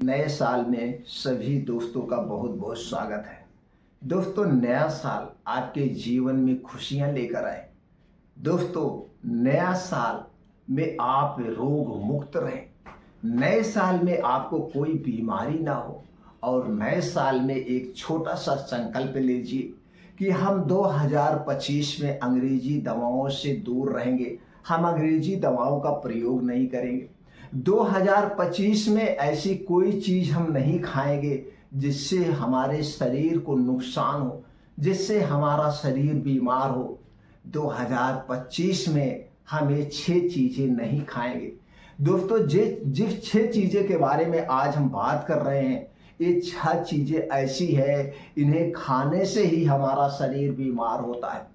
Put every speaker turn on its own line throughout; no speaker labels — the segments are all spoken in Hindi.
नए साल में सभी दोस्तों का बहुत बहुत स्वागत है। दोस्तों, नया साल आपके जीवन में खुशियां लेकर आए। दोस्तों, नया साल में आप रोग मुक्त रहें। नए साल में आपको कोई बीमारी ना हो। और नए साल में एक छोटा सा संकल्प लीजिए कि हम 2025 में अंग्रेजी दवाओं से दूर रहेंगे। हम अंग्रेजी दवाओं का प्रयोग नहीं करेंगे। 2025 में ऐसी कोई चीज हम नहीं खाएंगे जिससे हमारे शरीर को नुकसान हो, जिससे हमारा शरीर बीमार हो। 2025 में हम ये 6 चीजें नहीं खाएंगे। दोस्तों, जिस 6 चीजें के बारे में आज हम बात कर रहे हैं, ये 6 चीजें ऐसी है, इन्हें खाने से ही हमारा शरीर बीमार होता है।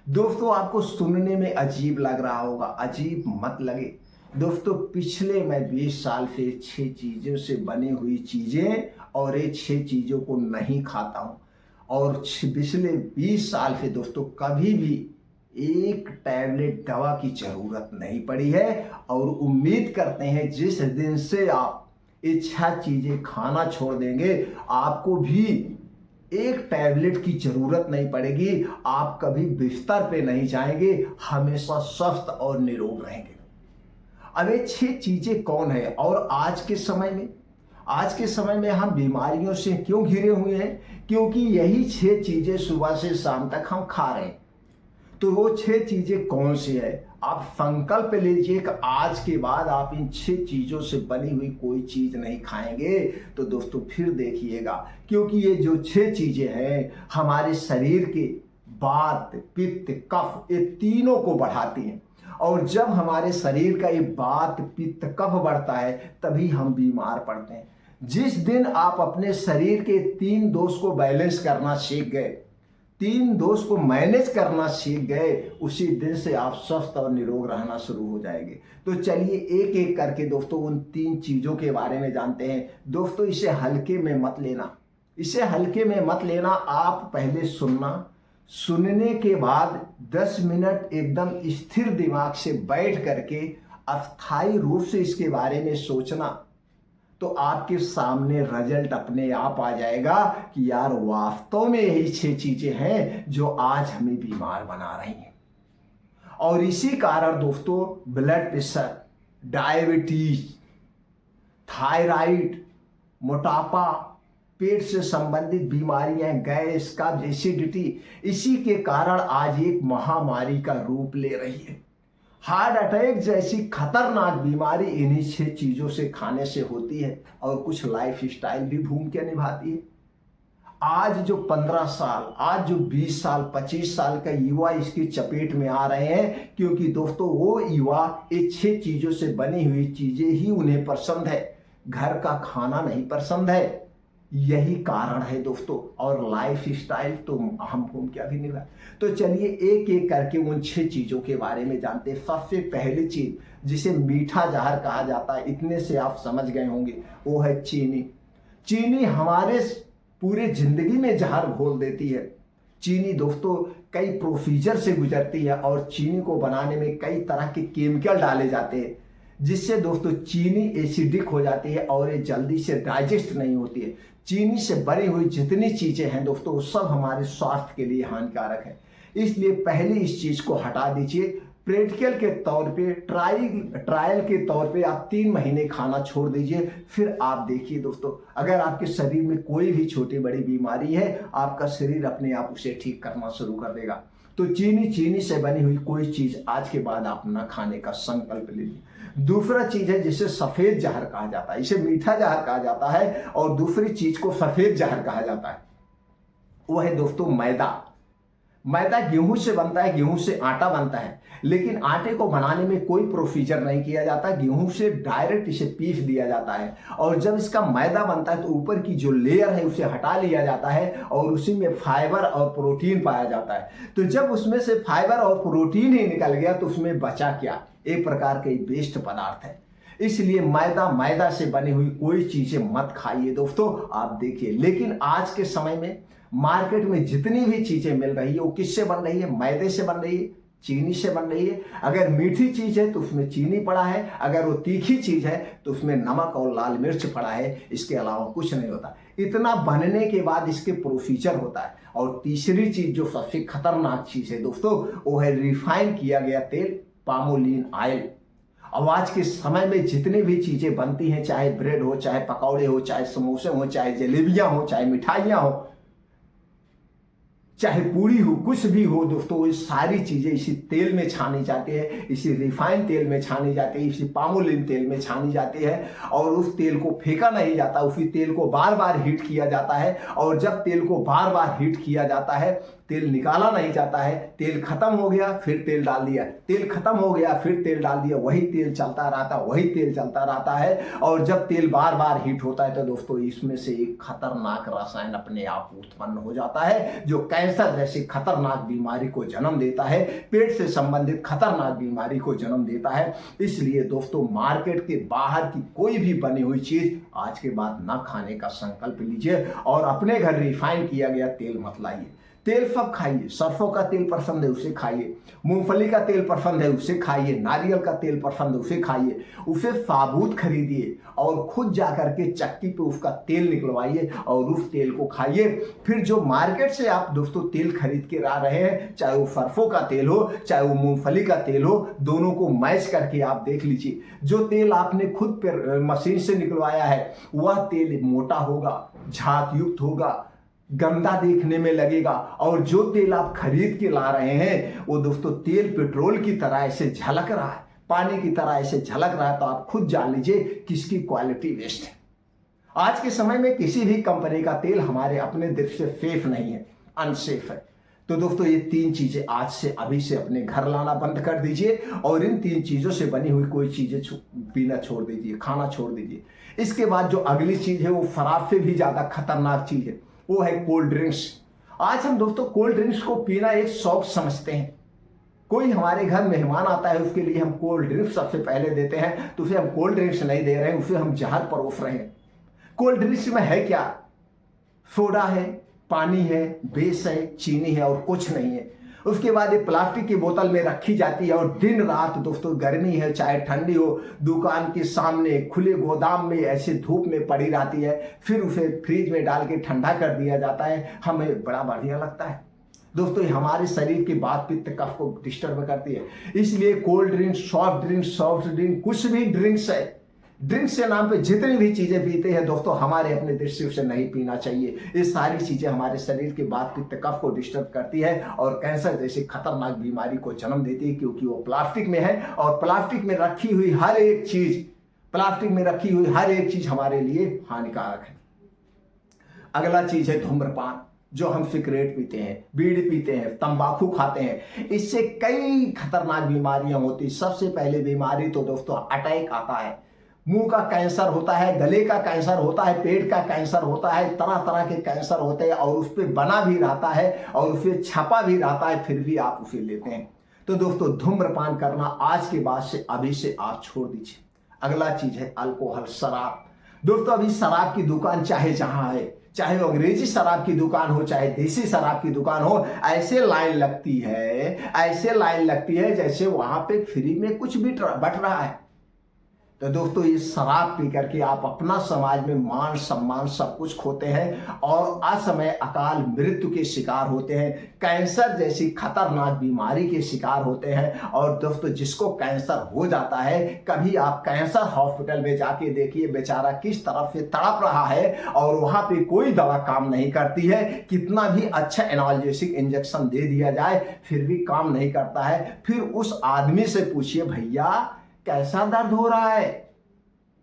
दोस्तों, आपको सुनने में अजीब लग रहा होगा, अजीब मत लगे। दोस्तों, पिछले मैं 20 साल से 6 चीज़ों से बनी हुई चीज़ें और ये 6 चीज़ों को नहीं खाता हूँ। और पिछले 20 साल से दोस्तों कभी भी एक टैबलेट दवा की ज़रूरत नहीं पड़ी है। और उम्मीद करते हैं जिस दिन से आप ये 6 चीज़ें खाना छोड़ देंगे, आपको भी एक टैबलेट की ज़रूरत नहीं पड़ेगी। आप कभी बिस्तर पे नहीं जाएंगे, हमेशा स्वस्थ और निरोग रहेंगे। अब ये 6 चीजें कौन है? और आज के समय में हम बीमारियों से क्यों घिरे हुए हैं? क्योंकि यही 6 चीजें सुबह से शाम तक हम खा रहे हैं। तो वो 6 चीजें कौन सी है? आप संकल्प लीजिए कि आज के बाद आप इन 6 चीजों से बनी हुई कोई चीज नहीं खाएंगे। तो दोस्तों फिर देखिएगा, क्योंकि ये जो 6 चीजें हैं हमारे शरीर के वात, पित्त, कफ, ये तीनों को बढ़ाती हैं। और जब हमारे शरीर का ये वात, पित्त, कफ बढ़ता है तभी हम बीमार पड़ते हैं। जिस दिन आप अपने शरीर के 3 दोष को बैलेंस करना सीख गए, 3 दोष को मैनेज करना सीख गए, उसी दिन से आप स्वस्थ और निरोग रहना शुरू हो जाएंगे। तो चलिए एक एक करके दोस्तों उन 3 चीजों के बारे में जानते हैं। दोस्तों, इसे हल्के में मत लेना, आप पहले सुनने के बाद 10 मिनट एकदम स्थिर दिमाग से बैठ करके अस्थायी रूप से इसके बारे में सोचना, तो आपके सामने रिजल्ट अपने आप आ जाएगा कि यार वास्तव में यही 6 चीजें हैं जो आज हमें बीमार बना रही हैं। और इसी कारण दोस्तों ब्लड प्रेशर, डायबिटीज, थायराइड, मोटापा, पेट से संबंधित बीमारियां, गैस, कब्ज, एसिडिटी, इसी के कारण आज एक महामारी का रूप ले रही है। हार्ट अटैक जैसी खतरनाक बीमारी इन्हीं 6 चीजों से खाने से होती है। और कुछ लाइफ स्टाइल भी भूमिका निभाती है। आज जो 15 साल, आज जो 20 साल, 25 साल का युवा इसकी चपेट में आ रहे हैं, क्योंकि दोस्तों वो युवा ये 6 चीजों से बनी हुई चीजें ही उन्हें पसंद है, घर का खाना नहीं पसंद है। यही कारण है दोस्तों। और लाइफ स्टाइल तो हमको क्या भी मिला। तो चलिए एक एक करके उन 6 चीजों के बारे में जानते हैं। सबसे पहली चीज जिसे मीठा जहर कहा जाता है, इतने से आप समझ गए होंगे, वो है चीनी। चीनी हमारे पूरे जिंदगी में जहर घोल देती है। चीनी दोस्तों कई प्रोसीजर से गुजरती है और चीनी को बनाने में कई तरह के केमिकल डाले जाते हैं, जिससे दोस्तों चीनी एसिडिक हो जाती है और ये जल्दी से डाइजेस्ट नहीं होती है। चीनी से बनी हुई जितनी चीजें हैं दोस्तों वो सब हमारे स्वास्थ्य के लिए हानिकारक है। इसलिए पहले इस चीज को हटा दीजिए। प्रैक्टिकल के तौर पे, ट्रायल के तौर पे आप 3 महीने खाना छोड़ दीजिए। फिर आप देखिए दोस्तों, अगर आपके शरीर में कोई भी छोटी बड़ी बीमारी है, आपका शरीर अपने आप उसे ठीक करना शुरू कर देगा। तो चीनी से बनी हुई कोई चीज आज के बाद आप ना खाने का संकल्प लीजिए। दूसरा चीज है जिसे सफेद जहर कहा जाता है। इसे मीठा जहर कहा जाता है और दूसरी चीज को सफेद जहर कहा जाता है। वो है दोस्तों मैदा। मैदा गेहूं से बनता है, गेहूं से आटा बनता है, लेकिन आटे को बनाने में कोई प्रोसीजर नहीं किया जाता। गेहूं से डायरेक्ट इसे पीस दिया जाता है और जब इसका मैदा बनता है तो ऊपर की जो लेयर है उसे हटा लिया जाता है और उसी में फाइबर और प्रोटीन पाया जाता है। तो जब उसमें से फाइबर और प्रोटीन ही निकल गया तो उसमें बचा क्या? एक प्रकार का वेस्ट पदार्थ है। इसलिए मैदा से बनी हुई कोई चीजें मत खाइए दोस्तों, आप देखिए। लेकिन आज के समय में मार्केट में जितनी भी चीजें मिल रही है वो किससे बन रही है? मैदे से बन रही है, चीनी से बन रही है। अगर मीठी चीज है तो उसमें चीनी पड़ा है, अगर वो तीखी चीज है तो उसमें नमक और लाल मिर्च पड़ा है, इसके अलावा कुछ नहीं होता। इतना बनने के बाद इसके प्रोसीजर होता है। और तीसरी चीज जो सबसे खतरनाक चीज है दोस्तों, वो है रिफाइन किया गया तेल, पामोलिन ऑयल। अब आज के समय में जितनी भी चीजें बनती हैं, चाहे ब्रेड हो, चाहे पकौड़े हो, चाहे समोसे हो, चाहे जलेबियां हो, चाहे मिठाइयां हो, चाहे पूरी हो, कुछ भी हो दोस्तों, ये सारी चीजें इसी तेल में छानी जाती है, इसी रिफाइंड तेल में छानी जाती है, इसी पामोलिन तेल में छानी जाती है। और उस तेल को फेंका नहीं जाता, उसी तेल को बार बार हीट किया जाता है। और जब तेल को बार बार हीट किया जाता है, तेल निकाला नहीं जाता है। तेल खत्म हो गया फिर तेल डाल दिया, तेल खत्म हो गया फिर तेल डाल दिया, वही तेल चलता रहता, वही तेल चलता रहता है। और जब तेल बार बार हीट होता है तो दोस्तों इसमें से एक खतरनाक रसायन अपने आप उत्पन्न हो जाता है, जो कैंसर जैसी खतरनाक बीमारी को जन्म देता है, पेट से संबंधित खतरनाक बीमारी को जन्म देता है। इसलिए दोस्तों मार्केट के बाहर की कोई भी बनी हुई चीज आज के बाद ना खाने का संकल्प लीजिए और अपने घर रिफाइन किया गया तेल मत लाइए। तेल सब खाइए, सरसों का तेल पसंद है उसे खाइए, मूंगफली का तेल पसंद है उसे खाइए, नारियल का तेल पसंद है उसे खाइए, उसे साबुत खरीदिए और खुद जाकर के चक्की पे उसका तेल निकलवाइए और उस तेल को खाइए। फिर जो मार्केट से आप दोस्तों तेल खरीद के ला रहे हैं, चाहे वो सरसों का तेल हो, चाहे वो मूंगफली का तेल हो, दोनों को मैच करके आप देख लीजिए। जो तेल आपने खुद पे मशीन से निकलवाया है वह तेल मोटा होगा, झाग युक्त होगा, गंदा देखने में लगेगा। और जो तेल आप खरीद के ला रहे हैं वो दोस्तों तेल पेट्रोल की तरह ऐसे झलक रहा है, पानी की तरह ऐसे झलक रहा है, तो आप खुद जान लीजिए किसकी क्वालिटी वेस्ट है। आज के समय में किसी भी कंपनी का तेल हमारे अपने दृष्टि से सेफ नहीं है, अनसेफ है। तो दोस्तों ये तीन चीजें आज से अभी से अपने घर लाना बंद कर दीजिए और इन तीन चीजों से बनी हुई कोई चीजें पीना छोड़ दीजिए, खाना छोड़ दीजिए। इसके बाद जो अगली चीज है वो शराब से भी ज्यादा खतरनाक चीज है, वो है कोल्ड ड्रिंक्स। आज हम दोस्तों कोल्ड ड्रिंक्स को पीना एक शौक समझते हैं। कोई हमारे घर मेहमान आता है उसके लिए हम कोल्ड ड्रिंक्स सबसे पहले देते हैं, तो उसे हम कोल्ड ड्रिंक्स नहीं दे रहे हैं, उसे हम जहर परोस रहे हैं। कोल्ड ड्रिंक्स में है क्या? सोडा है, पानी है, बेस है, चीनी है और कुछ नहीं है। उसके बाद ये प्लास्टिक की बोतल में रखी जाती है और दिन रात दोस्तों गर्मी है चाहे ठंडी हो, दुकान के सामने खुले गोदाम में ऐसे धूप में पड़ी रहती है, फिर उसे फ्रिज में डाल के ठंडा कर दिया जाता है। हमें बड़ा बढ़िया लगता है दोस्तों, ये हमारे शरीर के वात पित्त कफ को डिस्टर्ब करती है। इसलिए कोल्ड ड्रिंक, सॉफ्ट ड्रिंक, कुछ भी ड्रिंक्स है, ड्रिंक्स के नाम पे जितनी भी चीजें पीते हैं दोस्तों हमारे अपने दृष्टि से नहीं पीना चाहिए। ये सारी चीजें हमारे शरीर के वात पित्त कफ को डिस्टर्ब करती है और कैंसर जैसी खतरनाक बीमारी को जन्म देती है, क्योंकि वो प्लास्टिक में है और प्लास्टिक में रखी हुई हर एक चीज हमारे लिए हानिकारक है। अगला चीज है धूम्रपान। जो हम सिगरेट पीते हैं, बीड़ी पीते हैं, तंबाकू खाते हैं, इससे कई खतरनाक बीमारियां होती। सबसे पहले बीमारी तो दोस्तों अटैक आता है, मुंह का कैंसर होता है, गले का कैंसर होता है, पेट का कैंसर होता है, तरह तरह के कैंसर होते हैं और उस पर बना भी रहता है और उस पर छपा भी रहता है, फिर भी आप उसे लेते हैं। तो दोस्तों धूम्रपान करना आज के बाद से अभी से आप छोड़ दीजिए। अगला चीज है अल्कोहल, शराब। दोस्तों अभी शराब की दुकान चाहे जहां है, चाहे वो अंग्रेजी शराब की दुकान हो, चाहे देसी शराब की दुकान हो, ऐसे लाइन लगती है जैसे वहां पे फ्री में कुछ भी बट रहा है। तो दोस्तों ये शराब पी करके आप अपना समाज में मान सम्मान सब कुछ खोते हैं और असमय अकाल मृत्यु के शिकार होते हैं, कैंसर जैसी खतरनाक बीमारी के शिकार होते हैं। और दोस्तों जिसको कैंसर हो जाता है, कभी आप कैंसर हॉस्पिटल में जाके देखिए, बेचारा किस तरफ से तड़प रहा है और वहां पे कोई दवा काम नहीं करती है। कितना भी अच्छा एनाल्जेसिक इंजेक्शन दे दिया जाए फिर भी काम नहीं करता है। फिर उस आदमी से पूछिए, भैया कैसा दर्द हो रहा है,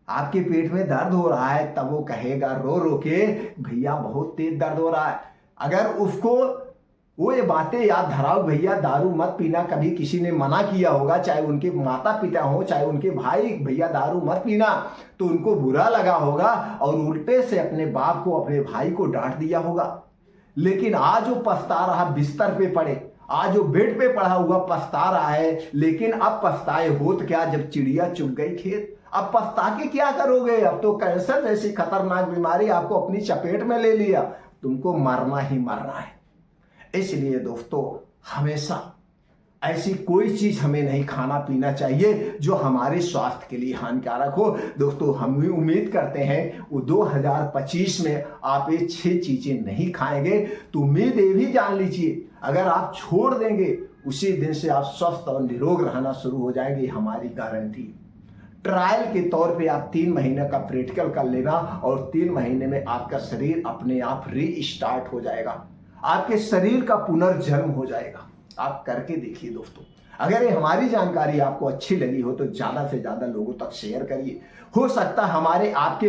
आपके पेट में दर्द हो रहा है, तब वो कहेगा रो रो के, भैया बहुत तेज दर्द हो रहा है। अगर उसको वो ये बातें याद धराओ, भैया दारू मत पीना, कभी किसी ने मना किया होगा, चाहे उनके माता पिता हो, चाहे उनके भाई, भैया दारू मत पीना, तो उनको बुरा लगा होगा और उल्टे से अपने बाप को, अपने भाई को डांट दिया होगा। लेकिन आज वो पछता रहा बिस्तर पे पड़े, आज वो बेड पे पड़ा हुआ पछता रहा है। लेकिन अब पछताए होत क्या, जब चिड़िया चुग गई खेत। अब पछता के क्या करोगे, अब तो कैंसर जैसी खतरनाक बीमारी आपको अपनी चपेट में ले लिया, तुमको मरना ही मरना है। इसलिए दोस्तों हमेशा ऐसी कोई चीज हमें नहीं खाना पीना चाहिए जो हमारे स्वास्थ्य के लिए हानिकारक हो। दोस्तों हम भी उम्मीद करते हैं वो 2025 में आप ये 6 चीजें नहीं खाएंगे। तो उम्मीद ये भी जान लीजिए, अगर आप छोड़ देंगे उसी दिन से आप स्वस्थ और निरोग रहना शुरू हो जाएंगे, हमारी गारंटी। ट्रायल के तौर पे आप 3 महीने का प्रैक्टिकल कर लेना और 3 महीने में आपका शरीर अपने आप रीस्टार्ट हो जाएगा, आपके शरीर का पुनर्जन्म हो जाएगा। आप करके देखिए दोस्तों। अगर ये हमारी जानकारी आपको अच्छी लगी हो तो ज्यादा से ज्यादा लोगों तक शेयर करिए। हो सकता है हमारे आपके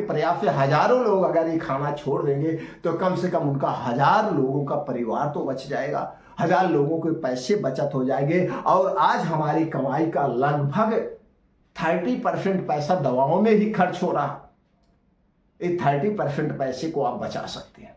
प्रयास से हजारों लोग अगर ये खाना छोड़ देंगे तो कम से कम उनका 1000 लोगों का परिवार तो बच जाएगा, 1000 लोगों के पैसे बचत हो जाएंगे। और आज हमारी कमाई का लगभग 30% पैसा दवाओं में ही खर्च हो रहा है। इस 30% पैसे को आप बचा सकते हैं।